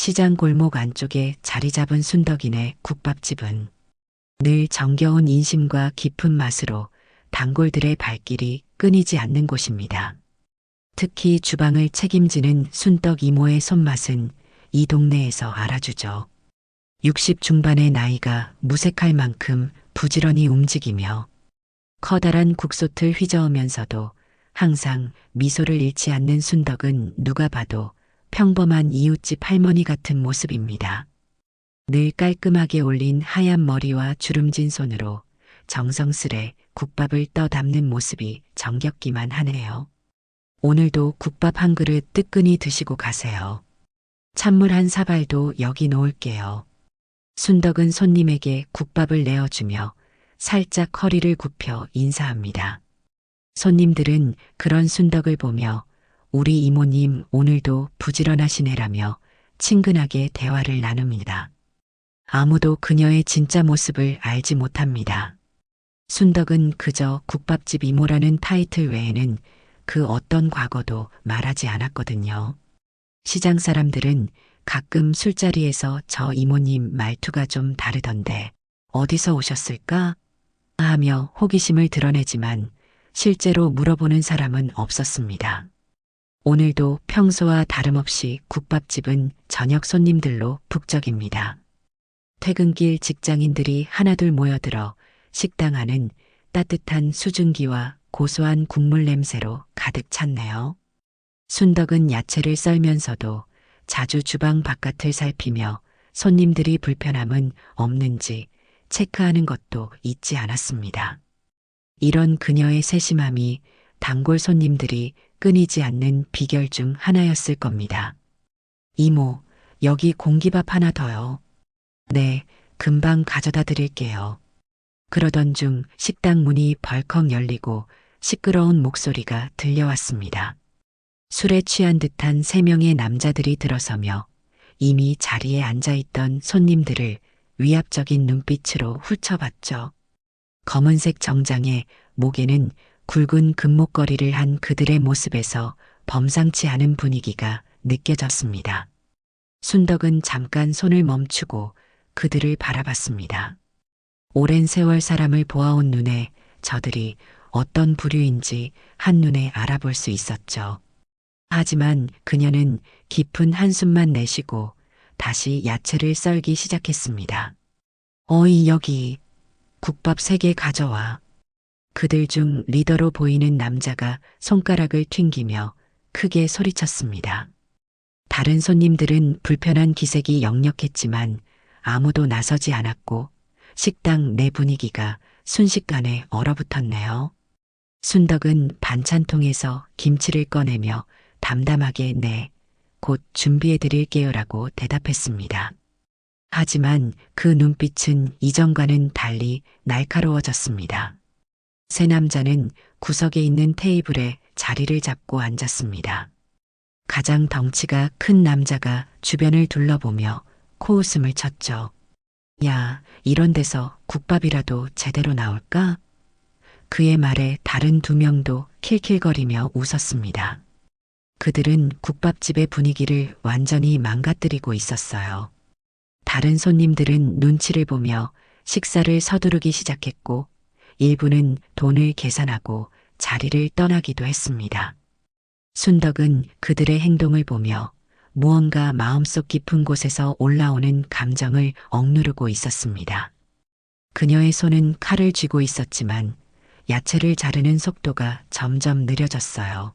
시장 골목 안쪽에 자리 잡은 순덕이네 국밥집은 늘 정겨운 인심과 깊은 맛으로 단골들의 발길이 끊이지 않는 곳입니다. 특히 주방을 책임지는 순덕 이모의 손맛은 이 동네에서 알아주죠. 60 중반의 나이가 무색할 만큼 부지런히 움직이며 커다란 국솥을 휘저으면서도 항상 미소를 잃지 않는 순덕은 누가 봐도 평범한 이웃집 할머니 같은 모습입니다. 늘 깔끔하게 올린 하얀 머리와 주름진 손으로 정성스레 국밥을 떠담는 모습이 정겹기만 하네요. 오늘도 국밥 한 그릇 뜨끈히 드시고 가세요. 찬물 한 사발도 여기 놓을게요. 순덕은 손님에게 국밥을 내어주며 살짝 허리를 굽혀 인사합니다. 손님들은 그런 순덕을 보며 우리 이모님 오늘도 부지런하시네라며 친근하게 대화를 나눕니다. 아무도 그녀의 진짜 모습을 알지 못합니다. 순덕은 그저 국밥집 이모라는 타이틀 외에는 그 어떤 과거도 말하지 않았거든요. 시장 사람들은 가끔 술자리에서 저 이모님 말투가 좀 다르던데 어디서 오셨을까? 하며 호기심을 드러내지만 실제로 물어보는 사람은 없었습니다. 오늘도 평소와 다름없이 국밥집은 저녁 손님들로 북적입니다. 퇴근길 직장인들이 하나둘 모여들어 식당 안은 따뜻한 수증기와 고소한 국물 냄새로 가득 찼네요. 순덕은 야채를 썰면서도 자주 주방 바깥을 살피며 손님들이 불편함은 없는지 체크하는 것도 잊지 않았습니다. 이런 그녀의 세심함이 단골 손님들이 끊이지 않는 비결 중 하나였을 겁니다. 이모, 여기 공기밥 하나 더요. 네, 금방 가져다 드릴게요. 그러던 중 식당 문이 벌컥 열리고 시끄러운 목소리가 들려왔습니다. 술에 취한 듯한 3명의 남자들이 들어서며 이미 자리에 앉아있던 손님들을 위압적인 눈빛으로 훑어봤죠. 검은색 정장에 목에는 굵은 금목걸이를 한 그들의 모습에서 범상치 않은 분위기가 느껴졌습니다. 순덕은 잠깐 손을 멈추고 그들을 바라봤습니다. 오랜 세월 사람을 보아온 눈에 저들이 어떤 부류인지 한눈에 알아볼 수 있었죠. 하지만 그녀는 깊은 한숨만 내쉬고 다시 야채를 썰기 시작했습니다. 어이 여기 국밥 3개 가져와. 그들 중 리더로 보이는 남자가 손가락을 튕기며 크게 소리쳤습니다. 다른 손님들은 불편한 기색이 역력했지만 아무도 나서지 않았고 식당 내 분위기가 순식간에 얼어붙었네요. 순덕은 반찬통에서 김치를 꺼내며 담담하게 네, 곧 준비해 드릴게요라고 대답했습니다. 하지만 그 눈빛은 이전과는 달리 날카로워졌습니다. 세 남자는 구석에 있는 테이블에 자리를 잡고 앉았습니다. 가장 덩치가 큰 남자가 주변을 둘러보며 코웃음을 쳤죠. 야, 이런 데서 국밥이라도 제대로 나올까? 그의 말에 다른 2명도 킬킬거리며 웃었습니다. 그들은 국밥집의 분위기를 완전히 망가뜨리고 있었어요. 다른 손님들은 눈치를 보며 식사를 서두르기 시작했고 일부는 돈을 계산하고 자리를 떠나기도 했습니다. 순덕은 그들의 행동을 보며 무언가 마음속 깊은 곳에서 올라오는 감정을 억누르고 있었습니다. 그녀의 손은 칼을 쥐고 있었지만 야채를 자르는 속도가 점점 느려졌어요.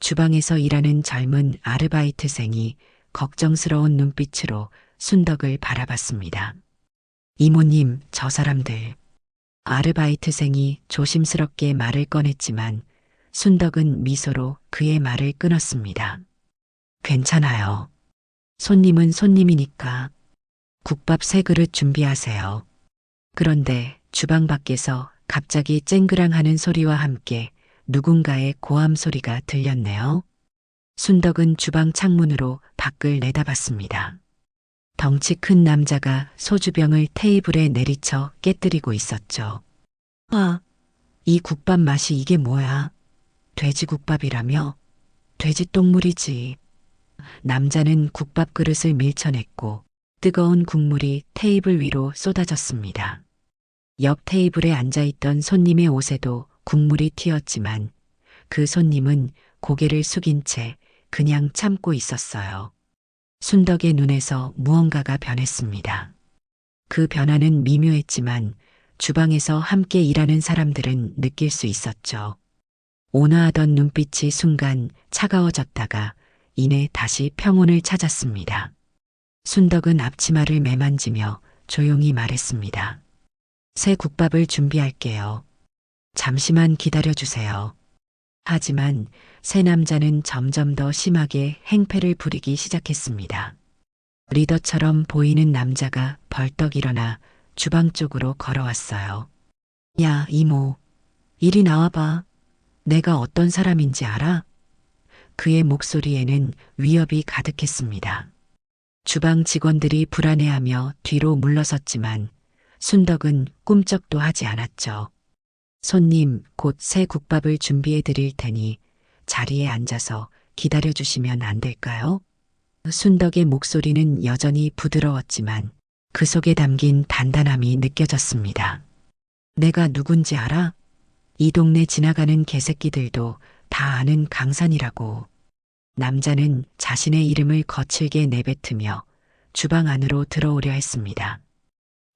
주방에서 일하는 젊은 아르바이트생이 걱정스러운 눈빛으로 순덕을 바라봤습니다. 이모님, 저 사람들. 아르바이트생이 조심스럽게 말을 꺼냈지만 순덕은 미소로 그의 말을 끊었습니다. 괜찮아요. 손님은 손님이니까 국밥 3그릇 준비하세요. 그런데 주방 밖에서 갑자기 쨍그랑하는 소리와 함께 누군가의 고함 소리가 들렸네요. 순덕은 주방 창문으로 밖을 내다봤습니다. 덩치 큰 남자가 소주병을 테이블에 내리쳐 깨뜨리고 있었죠. 아, 이 국밥 맛이 이게 뭐야? 돼지국밥이라며? 돼지 똥물이지. 남자는 국밥 그릇을 밀쳐냈고 뜨거운 국물이 테이블 위로 쏟아졌습니다. 옆 테이블에 앉아있던 손님의 옷에도 국물이 튀었지만 그 손님은 고개를 숙인 채 그냥 참고 있었어요. 순덕의 눈에서 무언가가 변했습니다. 그 변화는 미묘했지만 주방에서 함께 일하는 사람들은 느낄 수 있었죠. 온화하던 눈빛이 순간 차가워졌다가 이내 다시 평온을 찾았습니다. 순덕은 앞치마를 매만지며 조용히 말했습니다. 새 국밥을 준비할게요. 잠시만 기다려주세요. 하지만 새 남자는 점점 더 심하게 행패를 부리기 시작했습니다. 리더처럼 보이는 남자가 벌떡 일어나 주방 쪽으로 걸어왔어요. 야, 이모. 이리 나와봐. 내가 어떤 사람인지 알아? 그의 목소리에는 위협이 가득했습니다. 주방 직원들이 불안해하며 뒤로 물러섰지만 순덕은 꿈쩍도 하지 않았죠. 손님, 곧 새 국밥을 준비해 드릴 테니 자리에 앉아서 기다려 주시면 안 될까요? 순덕의 목소리는 여전히 부드러웠지만 그 속에 담긴 단단함이 느껴졌습니다. 내가 누군지 알아? 이 동네 지나가는 개새끼들도 다 아는 강산이라고. 남자는 자신의 이름을 거칠게 내뱉으며 주방 안으로 들어오려 했습니다.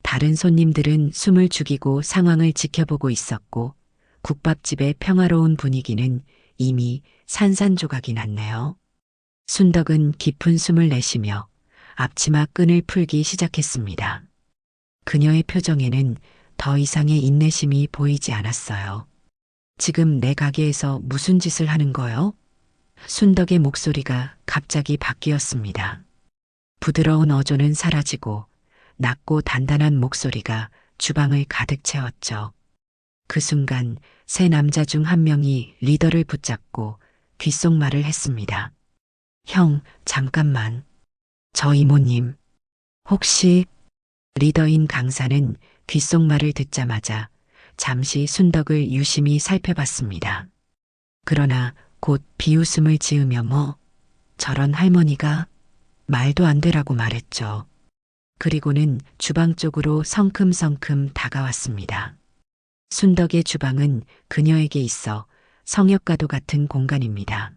다른 손님들은 숨을 죽이고 상황을 지켜보고 있었고 국밥집의 평화로운 분위기는 이미 산산조각이 났네요. 순덕은 깊은 숨을 내쉬며 앞치마 끈을 풀기 시작했습니다. 그녀의 표정에는 더 이상의 인내심이 보이지 않았어요. 지금 내 가게에서 무슨 짓을 하는 거요? 순덕의 목소리가 갑자기 바뀌었습니다. 부드러운 어조는 사라지고 낮고 단단한 목소리가 주방을 가득 채웠죠. 그 순간 세 남자 중 한 명이 리더를 붙잡고 귓속말을 했습니다. 형, 잠깐만. 저 이모님. 혹시 리더인 강사는 귓속말을 듣자마자 잠시 순덕을 유심히 살펴봤습니다. 그러나 곧 비웃음을 지으며 저런 할머니가 말도 안 되라고 말했죠. 그리고는 주방 쪽으로 성큼성큼 다가왔습니다. 순덕의 주방은 그녀에게 있어 성역과도 같은 공간입니다.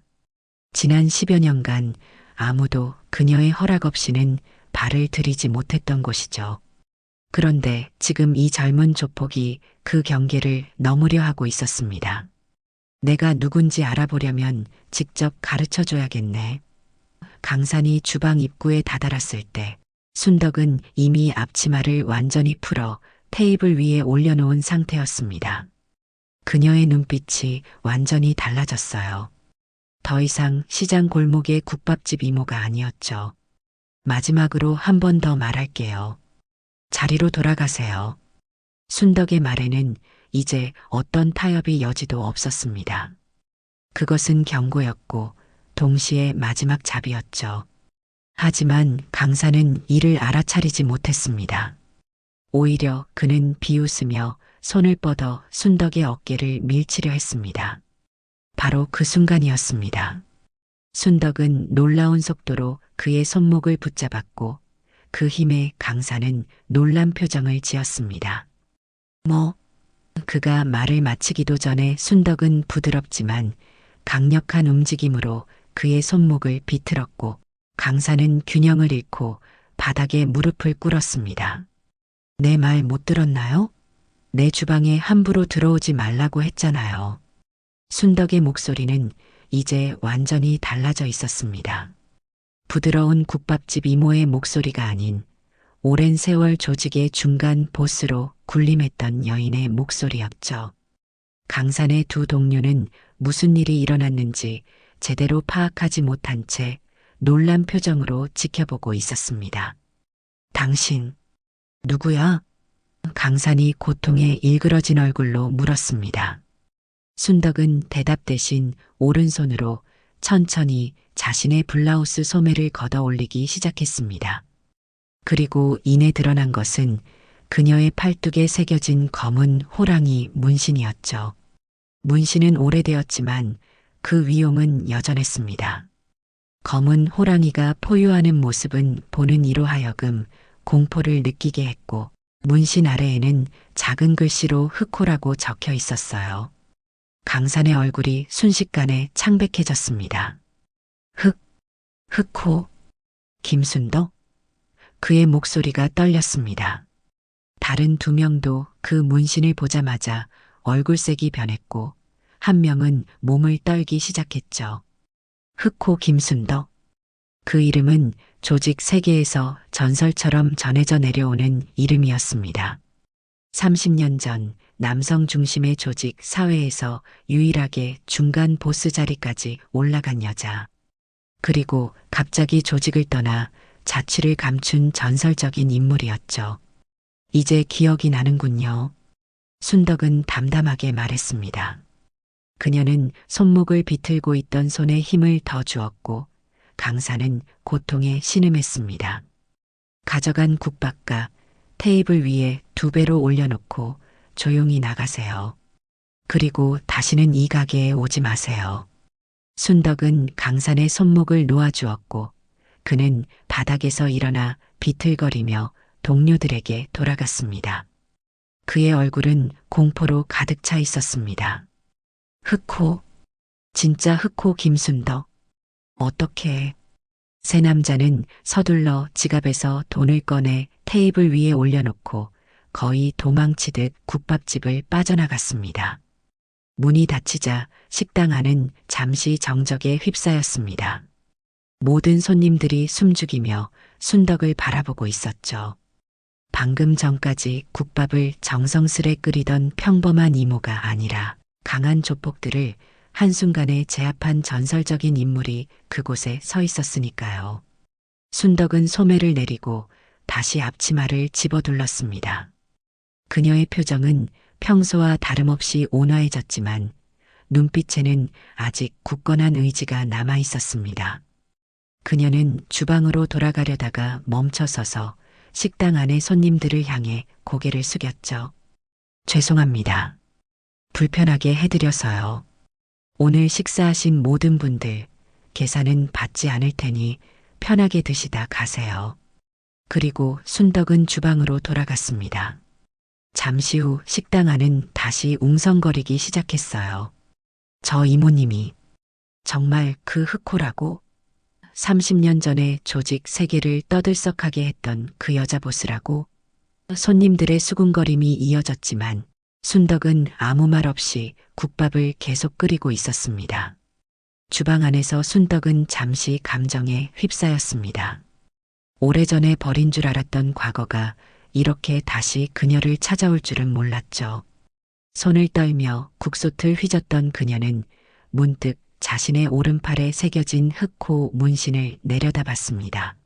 지난 10여 년간 아무도 그녀의 허락 없이는 발을 들이지 못했던 곳이죠. 그런데 지금 이 젊은 조폭이 그 경계를 넘으려 하고 있었습니다. 내가 누군지 알아보려면 직접 가르쳐 줘야겠네. 강산이 주방 입구에 다다랐을 때 순덕은 이미 앞치마를 완전히 풀어 테이블 위에 올려놓은 상태였습니다. 그녀의 눈빛이 완전히 달라졌어요. 더 이상 시장 골목의 국밥집 이모가 아니었죠. 마지막으로 한 번 더 말할게요. 자리로 돌아가세요. 순덕의 말에는 이제 어떤 타협의 여지도 없었습니다. 그것은 경고였고 동시에 마지막 잡이었죠. 하지만 강사는 이를 알아차리지 못했습니다. 오히려 그는 비웃으며 손을 뻗어 순덕의 어깨를 밀치려 했습니다. 바로 그 순간이었습니다. 순덕은 놀라운 속도로 그의 손목을 붙잡았고 그 힘에 강사는 놀란 표정을 지었습니다. 그가 말을 마치기도 전에 순덕은 부드럽지만 강력한 움직임으로 그의 손목을 비틀었고 강사는 균형을 잃고 바닥에 무릎을 꿇었습니다. 내 말 못 들었나요? 내 주방에 함부로 들어오지 말라고 했잖아요. 순덕의 목소리는 이제 완전히 달라져 있었습니다. 부드러운 국밥집 이모의 목소리가 아닌 오랜 세월 조직의 중간 보스로 군림했던 여인의 목소리였죠. 강산의 두 동료는 무슨 일이 일어났는지 제대로 파악하지 못한 채 놀란 표정으로 지켜보고 있었습니다. 당신, 누구야? 강산이 고통에 일그러진 얼굴로 물었습니다. 순덕은 대답 대신 오른손으로 천천히 자신의 블라우스 소매를 걷어 올리기 시작했습니다. 그리고 이내 드러난 것은 그녀의 팔뚝에 새겨진 검은 호랑이 문신이었죠. 문신은 오래되었지만 그 위용은 여전했습니다. 검은 호랑이가 포효하는 모습은 보는 이로 하여금 공포를 느끼게 했고 문신 아래에는 작은 글씨로 흑호라고 적혀 있었어요. 강산의 얼굴이 순식간에 창백해졌습니다. 흑호, 김순덕? 그의 목소리가 떨렸습니다. 다른 두 명도 그 문신을 보자마자 얼굴색이 변했고 한 명은 몸을 떨기 시작했죠. 흑호 김순덕. 그 이름은 조직 세계에서 전설처럼 전해져 내려오는 이름이었습니다. 30년 전 남성 중심의 조직 사회에서 유일하게 중간 보스 자리까지 올라간 여자. 그리고 갑자기 조직을 떠나 자취를 감춘 전설적인 인물이었죠. 이제 기억이 나는군요. 순덕은 담담하게 말했습니다. 그녀는 손목을 비틀고 있던 손에 힘을 더 주었고 강산은 고통에 신음했습니다. 가져간 국밥과 테이블 위에 2배로 올려놓고 조용히 나가세요. 그리고 다시는 이 가게에 오지 마세요. 순덕은 강산의 손목을 놓아주었고 그는 바닥에서 일어나 비틀거리며 동료들에게 돌아갔습니다. 그의 얼굴은 공포로 가득 차 있었습니다. 흑호, 진짜 흑호 김순덕. 어떻게? 세 남자는 서둘러 지갑에서 돈을 꺼내 테이블 위에 올려놓고 거의 도망치듯 국밥집을 빠져나갔습니다. 문이 닫히자 식당 안은 잠시 정적에 휩싸였습니다. 모든 손님들이 숨죽이며 순덕을 바라보고 있었죠. 방금 전까지 국밥을 정성스레 끓이던 평범한 이모가 아니라 강한 조폭들을 한순간에 제압한 전설적인 인물이 그곳에 서 있었으니까요. 순덕은 소매를 내리고 다시 앞치마를 집어둘렀습니다. 그녀의 표정은 평소와 다름없이 온화해졌지만 눈빛에는 아직 굳건한 의지가 남아 있었습니다. 그녀는 주방으로 돌아가려다가 멈춰서서 식당 안의 손님들을 향해 고개를 숙였죠. 죄송합니다. 불편하게 해드려서요. 오늘 식사하신 모든 분들 계산은 받지 않을 테니 편하게 드시다 가세요. 그리고 순덕은 주방으로 돌아갔습니다. 잠시 후 식당 안은 다시 웅성거리기 시작했어요. 저 이모님이 정말 그 흑호라고? 30년 전에 조직 세계를 떠들썩하게 했던 그 여자 보스라고? 손님들의 수군거림이 이어졌지만 순덕은 아무 말 없이 국밥을 계속 끓이고 있었습니다. 주방 안에서 순덕은 잠시 감정에 휩싸였습니다. 오래전에 버린 줄 알았던 과거가 이렇게 다시 그녀를 찾아올 줄은 몰랐죠. 손을 떨며 국솥을 휘젓던 그녀는 문득 자신의 오른팔에 새겨진 흑호 문신을 내려다봤습니다.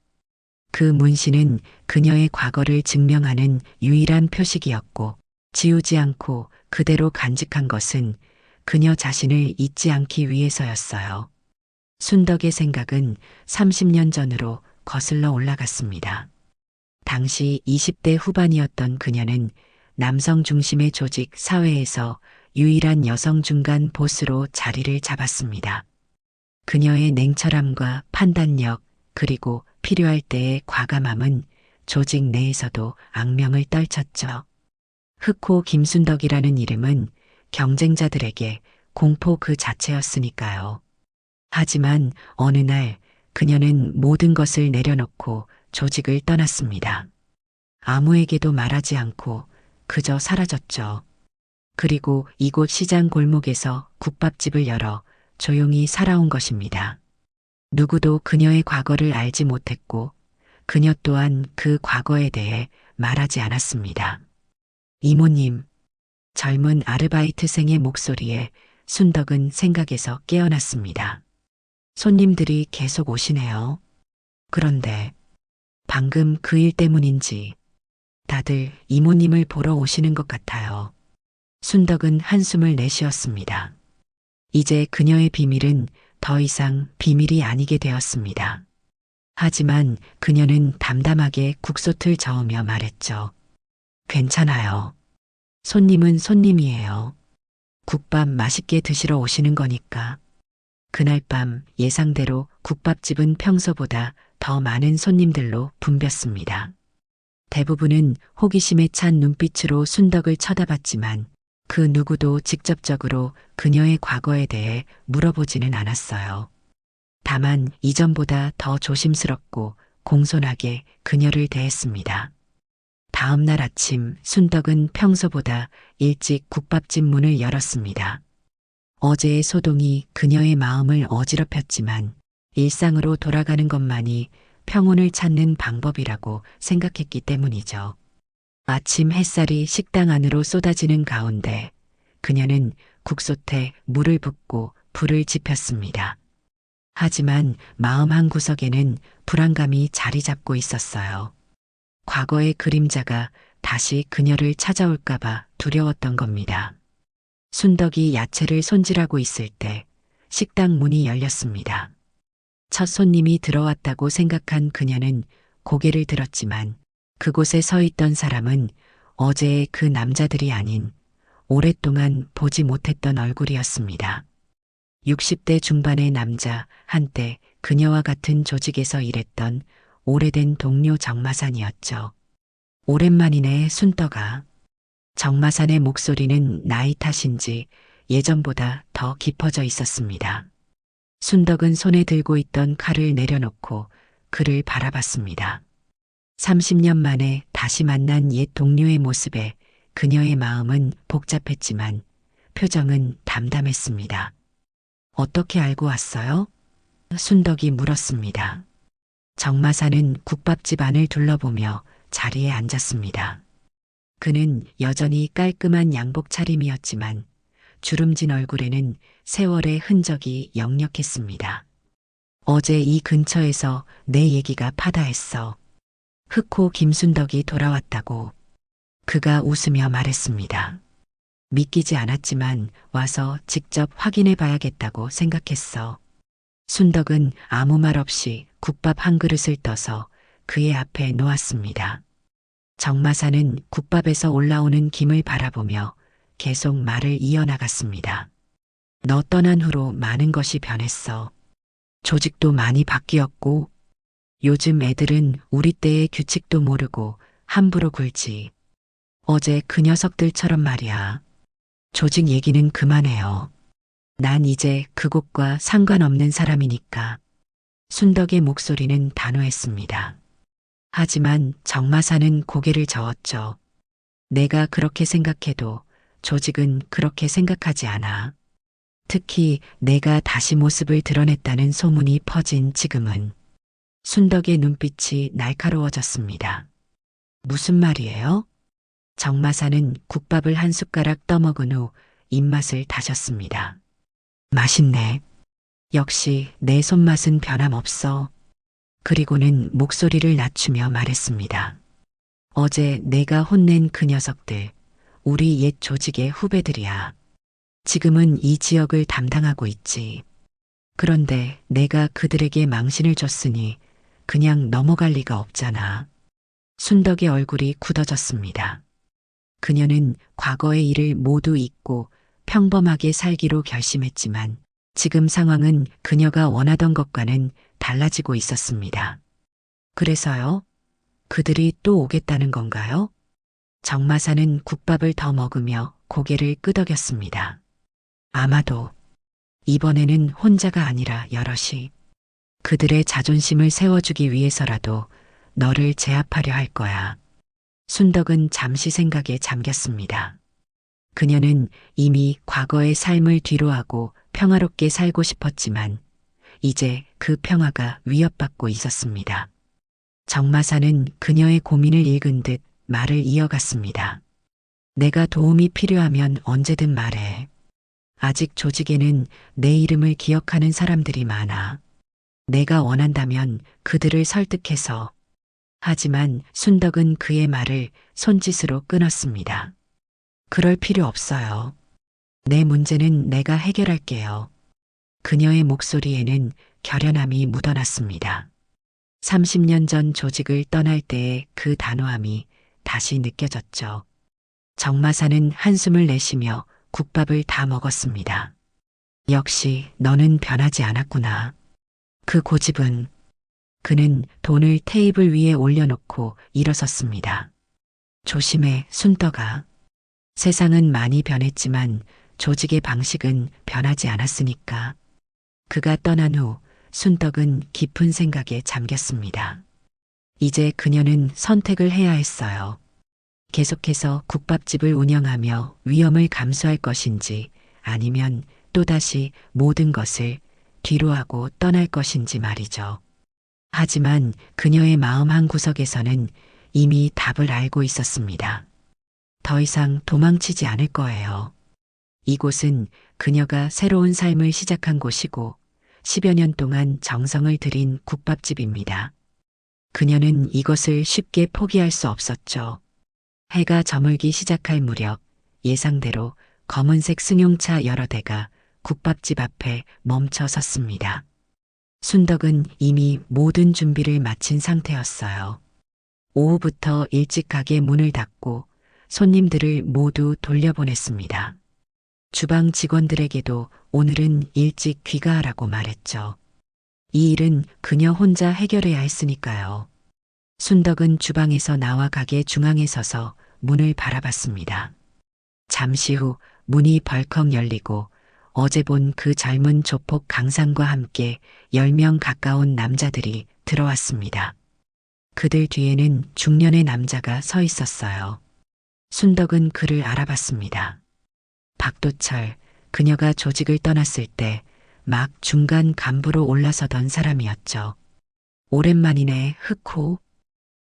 그 문신은 그녀의 과거를 증명하는 유일한 표식이었고 지우지 않고 그대로 간직한 것은 그녀 자신을 잊지 않기 위해서였어요. 순덕의 생각은 30년 전으로 거슬러 올라갔습니다. 당시 20대 후반이었던 그녀는 남성 중심의 조직 사회에서 유일한 여성 중간 보스로 자리를 잡았습니다. 그녀의 냉철함과 판단력 그리고 필요할 때의 과감함은 조직 내에서도 악명을 떨쳤죠. 흑호 김순덕이라는 이름은 경쟁자들에게 공포 그 자체였으니까요. 하지만 어느 날 그녀는 모든 것을 내려놓고 조직을 떠났습니다. 아무에게도 말하지 않고 그저 사라졌죠. 그리고 이곳 시장 골목에서 국밥집을 열어 조용히 살아온 것입니다. 누구도 그녀의 과거를 알지 못했고 그녀 또한 그 과거에 대해 말하지 않았습니다. 이모님, 젊은 아르바이트생의 목소리에 순덕은 생각에서 깨어났습니다. 손님들이 계속 오시네요. 그런데 방금 그 일 때문인지 다들 이모님을 보러 오시는 것 같아요. 순덕은 한숨을 내쉬었습니다. 이제 그녀의 비밀은 더 이상 비밀이 아니게 되었습니다. 하지만 그녀는 담담하게 국솥을 저으며 말했죠. 괜찮아요. 손님은 손님이에요. 국밥 맛있게 드시러 오시는 거니까. 그날 밤 예상대로 국밥집은 평소보다 더 많은 손님들로 붐볐습니다. 대부분은 호기심에 찬 눈빛으로 순덕을 쳐다봤지만 그 누구도 직접적으로 그녀의 과거에 대해 물어보지는 않았어요. 다만 이전보다 더 조심스럽고 공손하게 그녀를 대했습니다. 다음 날 아침 순덕은 평소보다 일찍 국밥집 문을 열었습니다. 어제의 소동이 그녀의 마음을 어지럽혔지만 일상으로 돌아가는 것만이 평온을 찾는 방법이라고 생각했기 때문이죠. 아침 햇살이 식당 안으로 쏟아지는 가운데 그녀는 국솥에 물을 붓고 불을 지폈습니다. 하지만 마음 한구석에는 불안감이 자리 잡고 있었어요. 과거의 그림자가 다시 그녀를 찾아올까봐 두려웠던 겁니다. 순덕이 야채를 손질하고 있을 때 식당 문이 열렸습니다. 첫 손님이 들어왔다고 생각한 그녀는 고개를 들었지만 그곳에 서 있던 사람은 어제의 그 남자들이 아닌 오랫동안 보지 못했던 얼굴이었습니다. 60대 중반의 남자, 한때 그녀와 같은 조직에서 일했던 오래된 동료 정마산이었죠. 오랜만이네, 순덕아. 정마산의 목소리는 나이 탓인지 예전보다 더 깊어져 있었습니다. 순덕은 손에 들고 있던 칼을 내려놓고 그를 바라봤습니다. 30년 만에 다시 만난 옛 동료의 모습에 그녀의 마음은 복잡했지만 표정은 담담했습니다. 어떻게 알고 왔어요? 순덕이 물었습니다. 정마사는 국밥집 안을 둘러보며 자리에 앉았습니다. 그는 여전히 깔끔한 양복 차림이었지만 주름진 얼굴에는 세월의 흔적이 역력했습니다. 어제 이 근처에서 내 얘기가 파다했어. 흑호 김순덕이 돌아왔다고. 그가 웃으며 말했습니다. 믿기지 않았지만 와서 직접 확인해 봐야겠다고 생각했어. 순덕은 아무 말 없이 국밥 한 그릇을 떠서 그의 앞에 놓았습니다. 정마사는 국밥에서 올라오는 김을 바라보며 계속 말을 이어나갔습니다. 너 떠난 후로 많은 것이 변했어. 조직도 많이 바뀌었고 요즘 애들은 우리 때의 규칙도 모르고 함부로 굴지. 어제 그 녀석들처럼 말이야. 조직 얘기는 그만해요. 난 이제 그곳과 상관없는 사람이니까. 순덕의 목소리는 단호했습니다. 하지만 정마사는 고개를 저었죠. 내가 그렇게 생각해도 조직은 그렇게 생각하지 않아. 특히 내가 다시 모습을 드러냈다는 소문이 퍼진 지금은. 순덕의 눈빛이 날카로워졌습니다. 무슨 말이에요? 정마사는 국밥을 한 숟가락 떠먹은 후 입맛을 다셨습니다. 맛있네. 역시 내 손맛은 변함없어. 그리고는 목소리를 낮추며 말했습니다. 어제 내가 혼낸 그 녀석들, 우리 옛 조직의 후배들이야. 지금은 이 지역을 담당하고 있지. 그런데 내가 그들에게 망신을 줬으니 그냥 넘어갈 리가 없잖아. 순덕의 얼굴이 굳어졌습니다. 그녀는 과거의 일을 모두 잊고 평범하게 살기로 결심했지만 지금 상황은 그녀가 원하던 것과는 달라지고 있었습니다. 그래서요? 그들이 또 오겠다는 건가요? 정마사는 국밥을 더 먹으며 고개를 끄덕였습니다. 아마도 이번에는 혼자가 아니라 여럿이 그들의 자존심을 세워주기 위해서라도 너를 제압하려 할 거야. 순덕은 잠시 생각에 잠겼습니다. 그녀는 이미 과거의 삶을 뒤로하고 평화롭게 살고 싶었지만 이제 그 평화가 위협받고 있었습니다. 정마사는 그녀의 고민을 읽은 듯 말을 이어갔습니다. 내가 도움이 필요하면 언제든 말해. 아직 조직에는 내 이름을 기억하는 사람들이 많아. 내가 원한다면 그들을 설득해서. 하지만 순덕은 그의 말을 손짓으로 끊었습니다. 그럴 필요 없어요. 내 문제는 내가 해결할게요. 그녀의 목소리에는 결연함이 묻어났습니다. 30년 전 조직을 떠날 때의 그 단호함이 다시 느껴졌죠. 정마사는 한숨을 내쉬며 국밥을 다 먹었습니다. 역시 너는 변하지 않았구나. 그 고집은 그는 돈을 테이블 위에 올려놓고 일어섰습니다. 조심해, 순떡아. 세상은 많이 변했지만 조직의 방식은 변하지 않았으니까. 그가 떠난 후 순떡은 깊은 생각에 잠겼습니다. 이제 그녀는 선택을 해야 했어요. 계속해서 국밥집을 운영하며 위험을 감수할 것인지 아니면 또다시 모든 것을 뒤로하고 떠날 것인지 말이죠. 하지만 그녀의 마음 한구석에서는 이미 답을 알고 있었습니다. 더 이상 도망치지 않을 거예요. 이곳은 그녀가 새로운 삶을 시작한 곳이고 10여 년 동안 정성을 들인 국밥집입니다. 그녀는 이것을 쉽게 포기할 수 없었죠. 해가 저물기 시작할 무렵 예상대로 검은색 승용차 여러 대가 국밥집 앞에 멈춰 섰습니다. 순덕은 이미 모든 준비를 마친 상태였어요. 오후부터 일찍 가게 문을 닫고 손님들을 모두 돌려보냈습니다. 주방 직원들에게도 오늘은 일찍 귀가하라고 말했죠. 이 일은 그녀 혼자 해결해야 했으니까요. 순덕은 주방에서 나와 가게 중앙에 서서 문을 바라봤습니다. 잠시 후 문이 벌컥 열리고 어제 본 그 젊은 조폭 강산과 함께 10명 가까운 남자들이 들어왔습니다. 그들 뒤에는 중년의 남자가 서 있었어요. 순덕은 그를 알아봤습니다. 박도철, 그녀가 조직을 떠났을 때 막 중간 간부로 올라서던 사람이었죠. 오랜만이네, 흑호.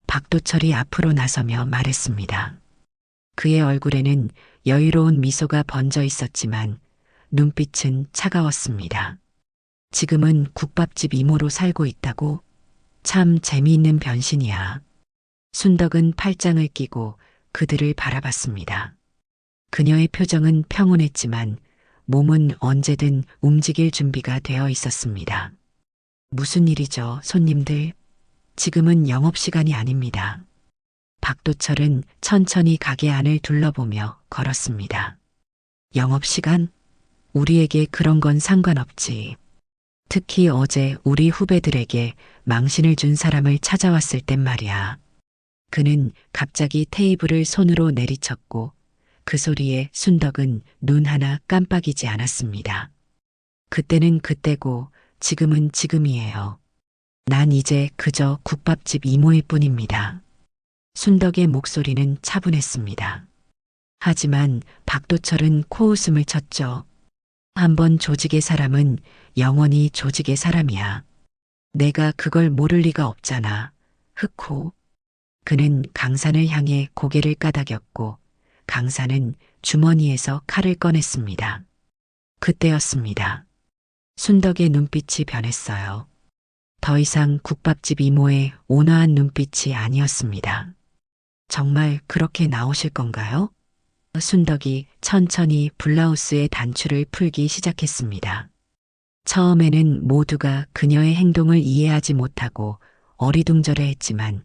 박도철이 앞으로 나서며 말했습니다. 그의 얼굴에는 여유로운 미소가 번져 있었지만 눈빛은 차가웠습니다. 지금은 국밥집 이모로 살고 있다고? 참 재미있는 변신이야. 순덕은 팔짱을 끼고 그들을 바라봤습니다. 그녀의 표정은 평온했지만 몸은 언제든 움직일 준비가 되어 있었습니다. 무슨 일이죠, 손님들? 지금은 영업시간이 아닙니다. 박도철은 천천히 가게 안을 둘러보며 걸었습니다. 영업시간? 우리에게 그런 건 상관없지. 특히 어제 우리 후배들에게 망신을 준 사람을 찾아왔을 땐 말이야. 그는 갑자기 테이블을 손으로 내리쳤고 그 소리에 순덕은 눈 하나 깜빡이지 않았습니다. 그때는 그때고 지금은 지금이에요. 난 이제 그저 국밥집 이모일 뿐입니다. 순덕의 목소리는 차분했습니다. 하지만 박도철은 코웃음을 쳤죠. 한번 조직의 사람은 영원히 조직의 사람이야. 내가 그걸 모를 리가 없잖아. 흑호. 그는 강산을 향해 고개를 까닥였고 강산은 주머니에서 칼을 꺼냈습니다. 그때였습니다. 순덕의 눈빛이 변했어요. 더 이상 국밥집 이모의 온화한 눈빛이 아니었습니다. 정말 그렇게 나오실 건가요? 순덕이 천천히 블라우스의 단추를 풀기 시작했습니다. 처음에는 모두가 그녀의 행동을 이해하지 못하고 어리둥절해했지만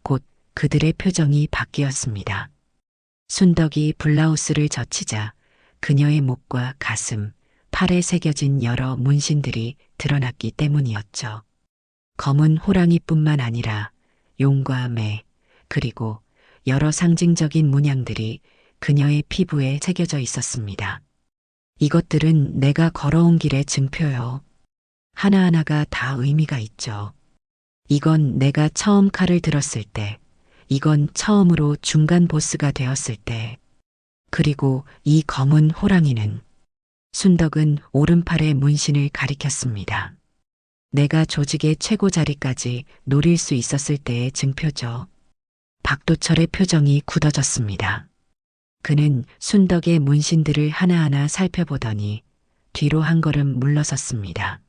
곧 그들의 표정이 바뀌었습니다. 순덕이 블라우스를 젖히자 그녀의 목과 가슴, 팔에 새겨진 여러 문신들이 드러났기 때문이었죠. 검은 호랑이뿐만 아니라 용과 매, 그리고 여러 상징적인 문양들이 그녀의 피부에 새겨져 있었습니다. 이것들은 내가 걸어온 길의 증표요. 하나하나가 다 의미가 있죠. 이건 내가 처음 칼을 들었을 때, 이건 처음으로 중간 보스가 되었을 때, 그리고 이 검은 호랑이는 순덕은 오른팔의 문신을 가리켰습니다. 내가 조직의 최고 자리까지 노릴 수 있었을 때의 증표죠. 박도철의 표정이 굳어졌습니다. 그는 순덕의 문신들을 하나하나 살펴보더니 뒤로 한 걸음 물러섰습니다.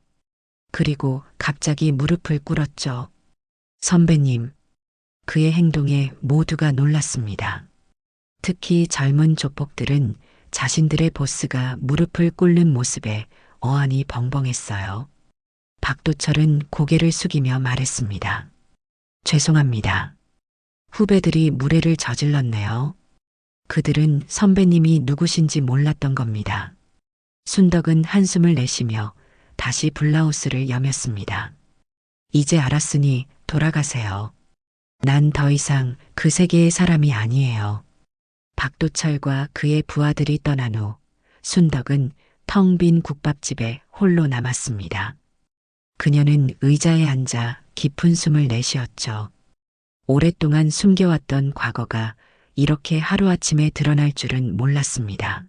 그리고 갑자기 무릎을 꿇었죠. 선배님. 그의 행동에 모두가 놀랐습니다. 특히 젊은 조폭들은 자신들의 보스가 무릎을 꿇는 모습에 어안이 벙벙했어요. 박도철은 고개를 숙이며 말했습니다. 죄송합니다. 후배들이 무례를 저질렀네요. 그들은 선배님이 누구신지 몰랐던 겁니다. 순덕은 한숨을 내쉬며 다시 블라우스를 여몄습니다. 이제 알았으니 돌아가세요. 난 더 이상 그 세계의 사람이 아니에요. 박도철과 그의 부하들이 떠난 후 순덕은 텅 빈 국밥집에 홀로 남았습니다. 그녀는 의자에 앉아 깊은 숨을 내쉬었죠. 오랫동안 숨겨왔던 과거가 이렇게 하루아침에 드러날 줄은 몰랐습니다.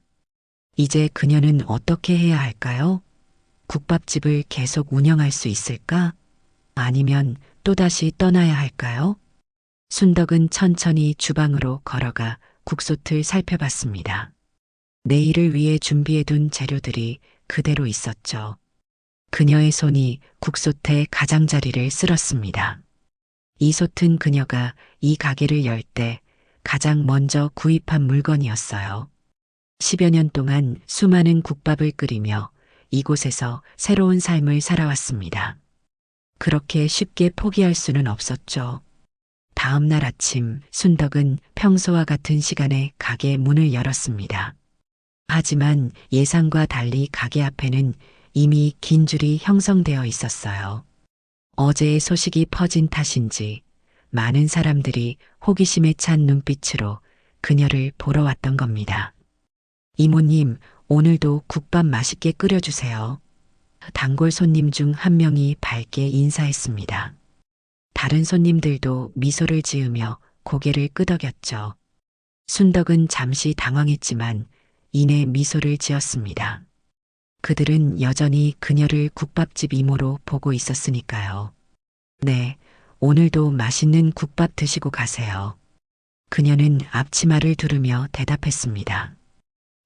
이제 그녀는 어떻게 해야 할까요? 국밥집을 계속 운영할 수 있을까? 아니면 또다시 떠나야 할까요? 순덕은 천천히 주방으로 걸어가 국솥을 살펴봤습니다. 내일을 위해 준비해둔 재료들이 그대로 있었죠. 그녀의 손이 국솥에 가장자리를 쓸었습니다. 이 솥은 그녀가 이 가게를 열 때 가장 먼저 구입한 물건이었어요. 10여 년 동안 수많은 국밥을 끓이며 이곳에서 새로운 삶을 살아왔습니다. 그렇게 쉽게 포기할 수는 없었죠. 다음 날 아침 순덕은 평소와 같은 시간에 가게 문을 열었습니다. 하지만 예상과 달리 가게 앞에는 이미 긴 줄이 형성되어 있었어요. 어제의 소식이 퍼진 탓인지 많은 사람들이 호기심에 찬 눈빛으로 그녀를 보러 왔던 겁니다. 이모님, 오늘도 국밥 맛있게 끓여주세요. 단골 손님 중 한 명이 밝게 인사했습니다. 다른 손님들도 미소를 지으며 고개를 끄덕였죠. 순덕은 잠시 당황했지만 이내 미소를 지었습니다. 그들은 여전히 그녀를 국밥집 이모로 보고 있었으니까요. 네, 오늘도 맛있는 국밥 드시고 가세요. 그녀는 앞치마를 두르며 대답했습니다.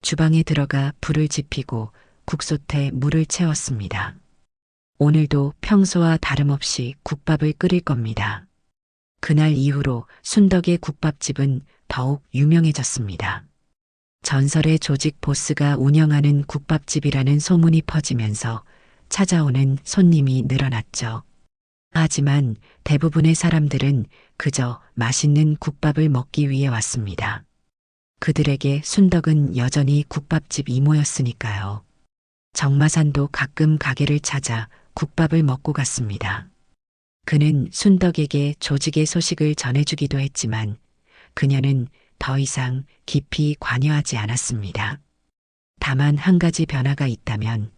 주방에 들어가 불을 지피고 국솥에 물을 채웠습니다. 오늘도 평소와 다름없이 국밥을 끓일 겁니다. 그날 이후로 순덕의 국밥집은 더욱 유명해졌습니다. 전설의 조직 보스가 운영하는 국밥집이라는 소문이 퍼지면서 찾아오는 손님이 늘어났죠. 하지만 대부분의 사람들은 그저 맛있는 국밥을 먹기 위해 왔습니다. 그들에게 순덕은 여전히 국밥집 이모였으니까요. 정마산도 가끔 가게를 찾아 국밥을 먹고 갔습니다. 그는 순덕에게 조직의 소식을 전해주기도 했지만 그녀는 더 이상 깊이 관여하지 않았습니다. 다만 한 가지 변화가 있다면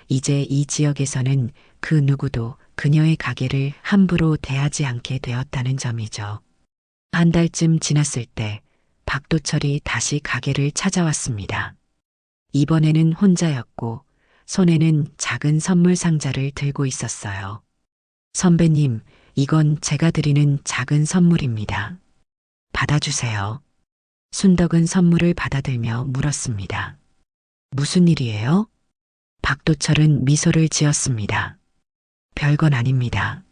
이제 이 지역에서는 그 누구도 그녀의 가게를 함부로 대하지 않게 되었다는 점이죠. 한 달쯤 지났을 때 박도철이 다시 가게를 찾아왔습니다. 이번에는 혼자였고 손에는 작은 선물 상자를 들고 있었어요. 선배님, 이건 제가 드리는 작은 선물입니다. 받아주세요. 순덕은 선물을 받아들며 물었습니다. 무슨 일이에요? 박도철은 미소를 지었습니다. 별건 아닙니다.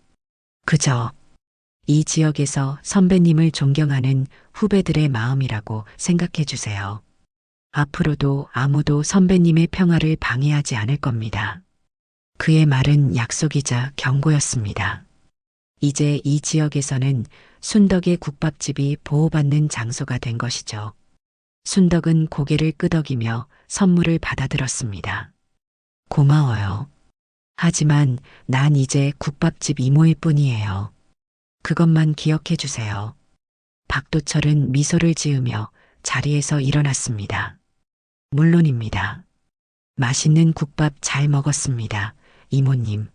그저 이 지역에서 선배님을 존경하는 후배들의 마음이라고 생각해 주세요. 앞으로도 아무도 선배님의 평화를 방해하지 않을 겁니다. 그의 말은 약속이자 경고였습니다. 이제 이 지역에서는 순덕의 국밥집이 보호받는 장소가 된 것이죠. 순덕은 고개를 끄덕이며 선물을 받아들었습니다. 고마워요. 하지만 난 이제 국밥집 이모일 뿐이에요. 그것만 기억해 주세요. 박도철은 미소를 지으며 자리에서 일어났습니다. 물론입니다. 맛있는 국밥 잘 먹었습니다, 이모님.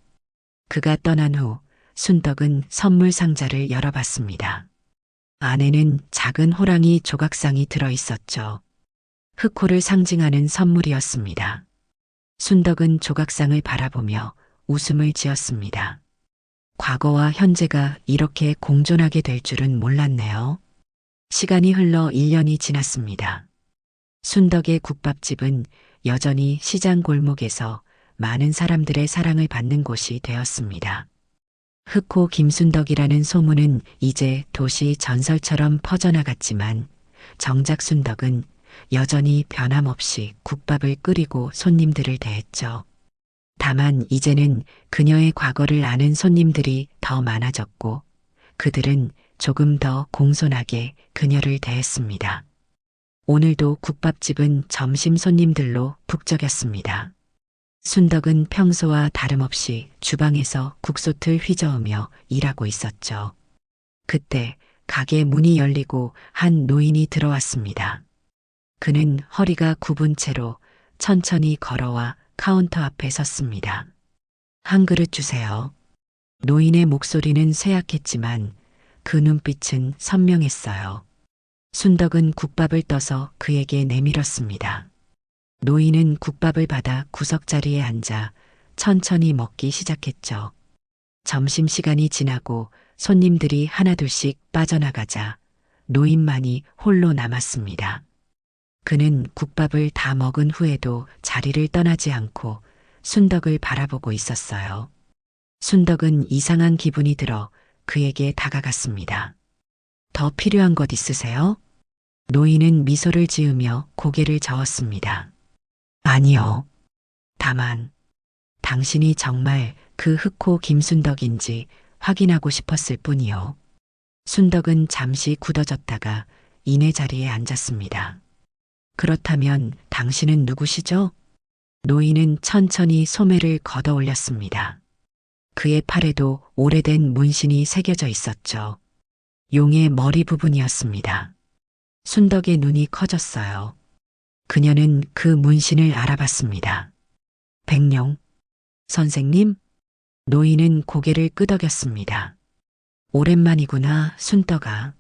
그가 떠난 후 순덕은 선물 상자를 열어봤습니다. 안에는 작은 호랑이 조각상이 들어 있었죠. 흑호를 상징하는 선물이었습니다. 순덕은 조각상을 바라보며 웃음을 지었습니다. 과거와 현재가 이렇게 공존하게 될 줄은 몰랐네요. 시간이 흘러 1년이 지났습니다. 순덕의 국밥집은 여전히 시장 골목에서 많은 사람들의 사랑을 받는 곳이 되었습니다. 흑호 김순덕이라는 소문은 이제 도시 전설처럼 퍼져나갔지만 정작 순덕은 여전히 변함없이 국밥을 끓이고 손님들을 대했죠. 다만 이제는 그녀의 과거를 아는 손님들이 더 많아졌고 그들은 조금 더 공손하게 그녀를 대했습니다. 오늘도 국밥집은 점심 손님들로 북적였습니다. 순덕은 평소와 다름없이 주방에서 국솥을 휘저으며 일하고 있었죠. 그때 가게 문이 열리고 한 노인이 들어왔습니다. 그는 허리가 굽은 채로 천천히 걸어와 카운터 앞에 섰습니다. 한 그릇 주세요. 노인의 목소리는 쇠약했지만 그 눈빛은 선명했어요. 순덕은 국밥을 떠서 그에게 내밀었습니다. 노인은 국밥을 받아 구석자리에 앉아 천천히 먹기 시작했죠. 점심시간이 지나고 손님들이 하나둘씩 빠져나가자 노인만이 홀로 남았습니다. 그는 국밥을 다 먹은 후에도 자리를 떠나지 않고 순덕을 바라보고 있었어요. 순덕은 이상한 기분이 들어 그에게 다가갔습니다. 더 필요한 것 있으세요? 노인은 미소를 지으며 고개를 저었습니다. 아니요. 다만 당신이 정말 그 흑호 김순덕인지 확인하고 싶었을 뿐이요. 순덕은 잠시 굳어졌다가 이내 자리에 앉았습니다. 그렇다면 당신은 누구시죠? 노인은 천천히 소매를 걷어 올렸습니다. 그의 팔에도 오래된 문신이 새겨져 있었죠. 용의 머리 부분이었습니다. 순덕의 눈이 커졌어요. 그녀는 그 문신을 알아봤습니다. 백룡, 선생님? 노인은 고개를 끄덕였습니다. 오랜만이구나, 순덕아.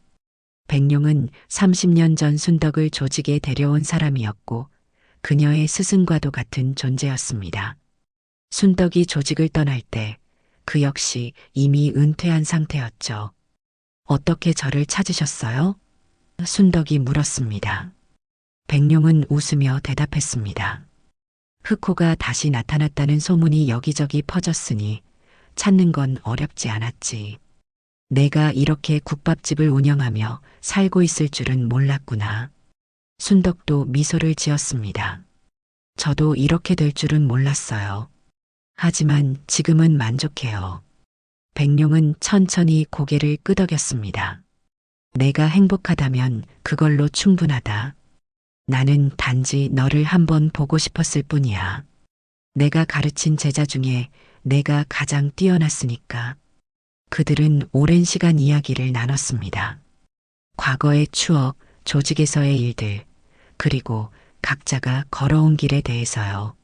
백룡은 30년 전 순덕을 조직에 데려온 사람이었고 그녀의 스승과도 같은 존재였습니다. 순덕이 조직을 떠날 때 그 역시 이미 은퇴한 상태였죠. 어떻게 저를 찾으셨어요? 순덕이 물었습니다. 백룡은 웃으며 대답했습니다. 흑호가 다시 나타났다는 소문이 여기저기 퍼졌으니 찾는 건 어렵지 않았지. 내가 이렇게 국밥집을 운영하며 살고 있을 줄은 몰랐구나. 순덕도 미소를 지었습니다. 저도 이렇게 될 줄은 몰랐어요. 하지만 지금은 만족해요. 백룡은 천천히 고개를 끄덕였습니다. 내가 행복하다면 그걸로 충분하다. 나는 단지 너를 한번 보고 싶었을 뿐이야. 내가 가르친 제자 중에 내가 가장 뛰어났으니까. 그들은 오랜 시간 이야기를 나눴습니다. 과거의 추억, 조직에서의 일들, 그리고 각자가 걸어온 길에 대해서요.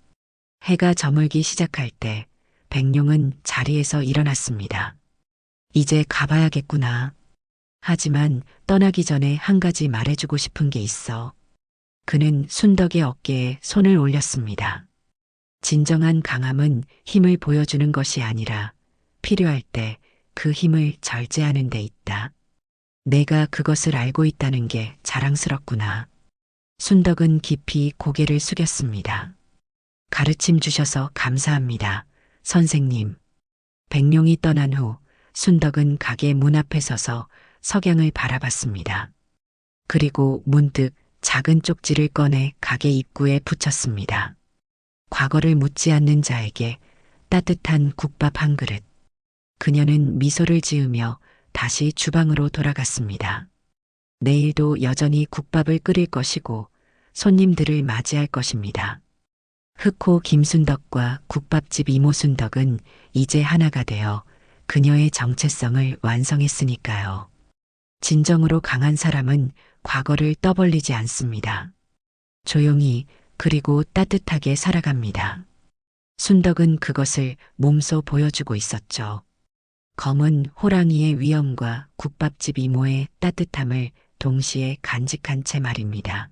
해가 저물기 시작할 때 백룡은 자리에서 일어났습니다. 이제 가봐야겠구나. 하지만 떠나기 전에 한 가지 말해주고 싶은 게 있어. 그는 순덕의 어깨에 손을 올렸습니다. 진정한 강함은 힘을 보여주는 것이 아니라 필요할 때 그 힘을 절제하는 데 있다. 내가 그것을 알고 있다는 게 자랑스럽구나. 순덕은 깊이 고개를 숙였습니다. 가르침 주셔서 감사합니다, 선생님. 백룡이 떠난 후 순덕은 가게 문 앞에 서서 석양을 바라봤습니다. 그리고 문득 작은 쪽지를 꺼내 가게 입구에 붙였습니다. 과거를 묻지 않는 자에게 따뜻한 국밥 한 그릇. 그녀는 미소를 지으며 다시 주방으로 돌아갔습니다. 내일도 여전히 국밥을 끓일 것이고 손님들을 맞이할 것입니다. 흑호 김순덕과 국밥집 이모 순덕은 이제 하나가 되어 그녀의 정체성을 완성했으니까요. 진정으로 강한 사람은 과거를 떠벌리지 않습니다. 조용히 그리고 따뜻하게 살아갑니다. 순덕은 그것을 몸소 보여주고 있었죠. 검은 호랑이의 위엄과 국밥집 이모의 따뜻함을 동시에 간직한 채 말입니다.